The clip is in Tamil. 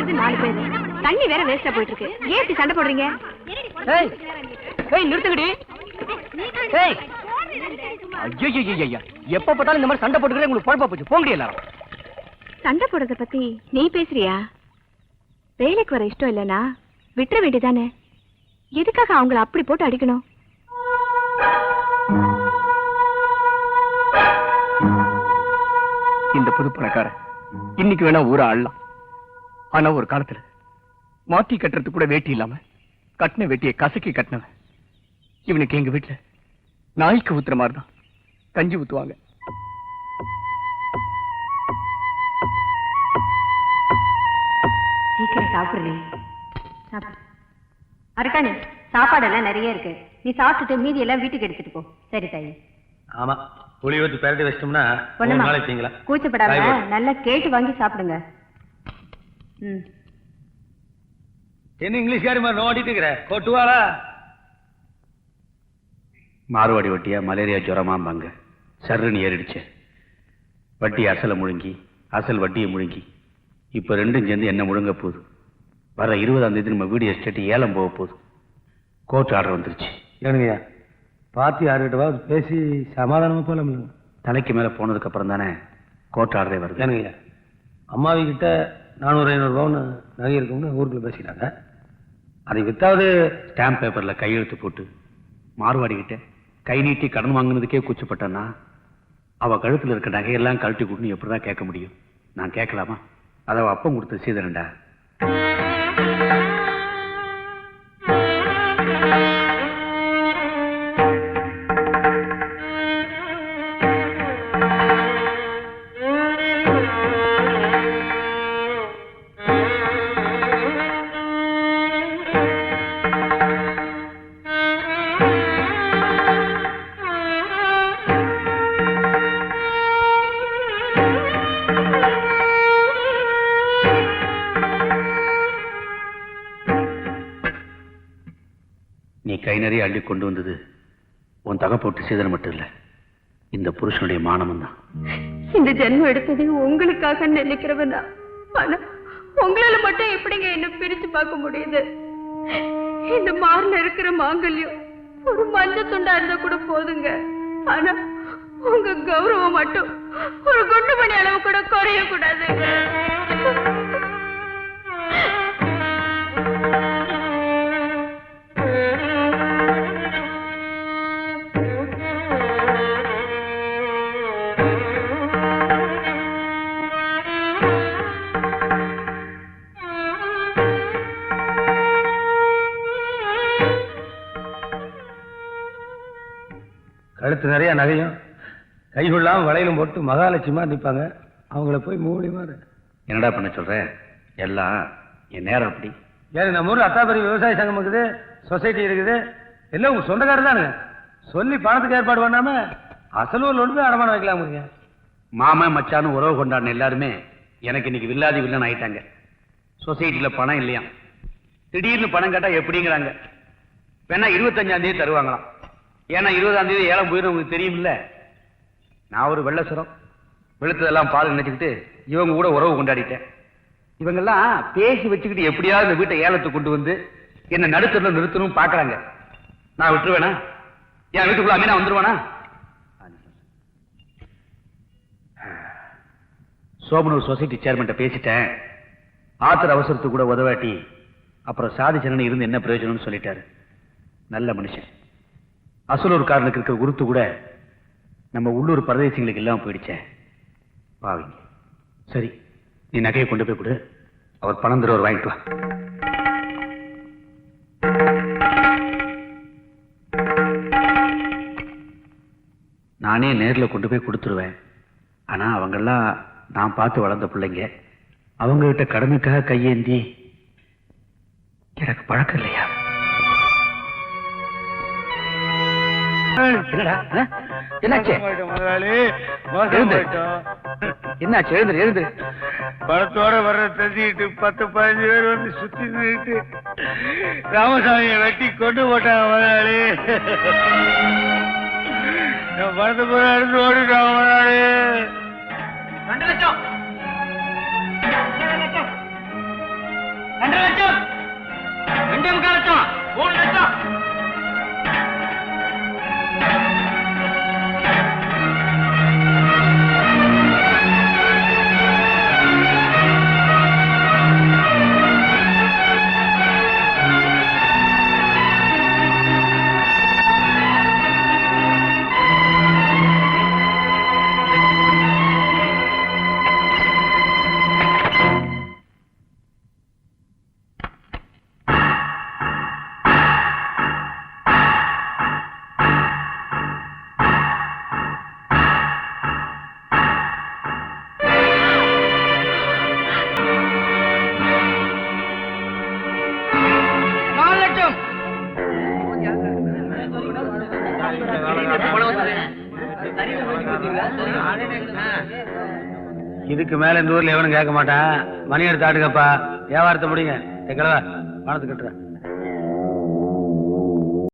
இருக்கிறது 4 பேர். தண்ணி வேற வேஸ்டா போயிட்டு இருக்கு. ஏன் இப்படி சண்டை போடுறீங்க? நிறுத்துங்கடி. எப்ப பார்த்தாலும் இந்த மாதிரி சண்டை போட்டுக்கிறேன். உங்களுக்கு குழப்பா போச்சு. போங்கடி எல்லாரும். சண்டை போடுறத பத்தி நீ பேசுறியா? வேலைக்கு வர இஷ்டம் இல்லனா விட்டுற வேண்டியதானே. எதுக்காக அவங்கள அப்படி போட்டு அடிக்கணும்? இந்த புது பணக்கார இன்னைக்கு வேணா ஊர ஆளலாம். ஆனா ஒரு காலத்துல மாத்தி கட்டுறதுக்கு கூட வேட்டி இல்லாம கட்டின வேட்டியை கசக்கி கட்டினவன். இவனுக்கு எங்க வீட்டுல நாய்க்கு ஊத்துற மாதிரிதான் கஞ்சி ஊத்துவாங்க. சீக்கிரம் சாப்பிடுறேன். அரக்காணி, சாப்பாடெல்லாம் நிறைய இருக்கு. நீ சாப்பிட்டுட்டு மீதி எல்லாம் வீட்டுக்கு எடுத்துட்டு போ. சரி தாயி. ஆமா, புளி ஊத்தி பரட்டி வச்சிட்டோம்னா நாளைக்கு கூச்சப்படாம நல்லா கேட்டு வாங்கி சாப்பிடுங்க. என்ன இங்கிலீஷ்காரி மாதிரி நோண்டிட்டு இருக்கிற? கொட்டுவாளா? மாறுவாடி வட்டியா மலேரியா ஜுரமாம்பாங்க. சர்ன்னு ஏறிடுச்சு. வட்டி அசலை முழுங்கி, அசல் வட்டியை முழுங்கி, இப்ப ரெண்டும் சேர்ந்து என்ன முழுங்க போகுது. வர 20ஆம் தேதி நம்ம வீடு எஸ்டேட் ஏலம் போக போகுது. கோர்ட் ஆர்டர் வந்துருச்சு. ஏனுங்கய்யா, பார்த்து யாருக்கிட்டவா பேசி சமாதானமா போலாம். தலைக்கு மேல போனதுக்கு அப்புறம் தானே கோர்ட் ஆர்டரே வருது. ஏனுங்கய்யா, அம்மாவி கிட்ட 400-500 பவுன் நகை இருக்கும்னு ஊருக்குள்ள பேசிட்டாங்க. அதை வித்தாவது ஸ்டாம்ப் பேப்பர்ல கையெழுத்து போட்டு மாறுவாடி கிட்ட கை நீட்டி கடன் வாங்கினதுக்கே கூச்சப்பட்டேன்னா அவ கழுத்துல இருக்க நகையெல்லாம் கழட்டி கொடுன்னு எப்படிதான் கேட்க முடியும்? நான் கேட்கலாமா? அதை அப்பம் கொடுத்த சீதனண்டா. கை நிறைய அள்ளி கொண்டு வந்தது உன் தகை போட்டு சீதனம் மட்டும் இல்ல, இந்த புருஷனுடைய மானமும் தான். இந்த ஜென்மம் எடுத்தது உங்களுக்காக நினைக்கிறவனா? ஆனா உங்களால மட்டும் எப்படிங்க என்ன பிரிச்சு பார்க்க முடியுது? இந்த மார்ல இருக்கிற மாங்கல்யம் ஒரு மஞ்ச துண்டா இருந்தா கூட போதுங்க. ஆனா உங்க கௌரவம் மட்டும் ஒரு குண்டு மணி அளவு கூட குறைய கூடாதுங்க. கழுத்து நிறைய நகையும் கைகொள்ளாம வளையலும் போட்டு மகாலட்சுமா நிற்பாங்க. அவங்கள போய் மூடி மாறு. என்னடா பண்ண சொல்ற? எல்லாம் என் நேரம் அப்படி. ஏன் நம்ம ஊர்ல அத்தாபரி விவசாய சங்கம் இருக்குது, சொசைட்டி இருக்குது, எல்லாம் உங்க சொந்தக்காரர் தானுங்க. சொல்லி பணத்துக்கு ஏற்பாடு பண்ணாம அசலூர்ல ஒன்று போய் அடமானம் வைக்கலாமுங்க. மாமன் மச்சான்னு உறவு கொண்டாடின எல்லாருமே எனக்கு இன்னைக்கு வில்லாதி வில்லன் ஆயிட்டாங்க. சொசைட்டில பணம் இல்லையா, திடீர்னு பணம் கேட்டா எப்படிங்கிறாங்க. வேணா 25ஆம் தேதி தருவாங்களாம். ஏன்னா 20ஆம் தேதி ஏலம் போயிடும் உங்களுக்கு தெரியும்ல. நான் ஒரு வெள்ளசுரம் வெளுத்ததெல்லாம் பால் நினைச்சுக்கிட்டு இவங்க கூட உறவு கொண்டாடிட்டேன். இவங்கெல்லாம் பேசி வச்சுக்கிட்டு எப்படியாவது இந்த வீட்டை ஏலத்தை கொண்டு வந்து என்ன நடுத்தரில் நிறுத்தணும் பாக்குறாங்க. நான் விட்டுருவேனா? என் வீட்டுக்குள்ள அமீனா வந்துருவானா? சோமனூர் சொசைட்டி சேர்மன் பேசிட்டேன். ஆத்திர அவசரத்துக்கு கூட உதவாட்டி அப்புறம் சாதிச்சனு இருந்து என்ன பிரயோஜனம்னு சொல்லிட்டாரு. நல்ல மனுஷன். அசலூர்காரனுக்கு இருக்கிற குருத்து கூட நம்ம உள்ளூர் பரதேசிகளுக்கு எல்லாம் போயிடுச்சேன். பாவிங்க. சரி, நீ நகையை கொண்டு போய் கொடு. அவர் பணம் தருவார், வாங்கிட்டு வா. நானே நேரில் கொண்டு போய் கொடுத்துருவேன். ஆனா அவங்கெல்லாம் நான் பார்த்து வளர்ந்த பிள்ளைங்க. அவங்க கிட்ட கடமைக்காக கையேந்தி எனக்கு பழக்கம் இல்லையா? என்னாச்சு? எழுந்து பணத்தோட வர்ற தெரிஞ்சுக்கிட்டு 10-15 பேர் வந்து சுத்தி நின்றுட்டு ராமசாமியை வெட்டி கொண்டு போட்டாங்க முதலாளி. பணத்தை போய் எடுத்து ஓடிட்டாங்க முதலாளி. 2 லட்சம். 2.25 லட்சம் 3 லட்சம். இதுக்கு மேல இந்த ஊர்ல எவனும் கேட்க மாட்டான். மணி எடுத்து ஆட்டுக்கப்பா, வியாபாரத்தை முடிங்க. கிழவா பணத்தை கட்டுறேன்.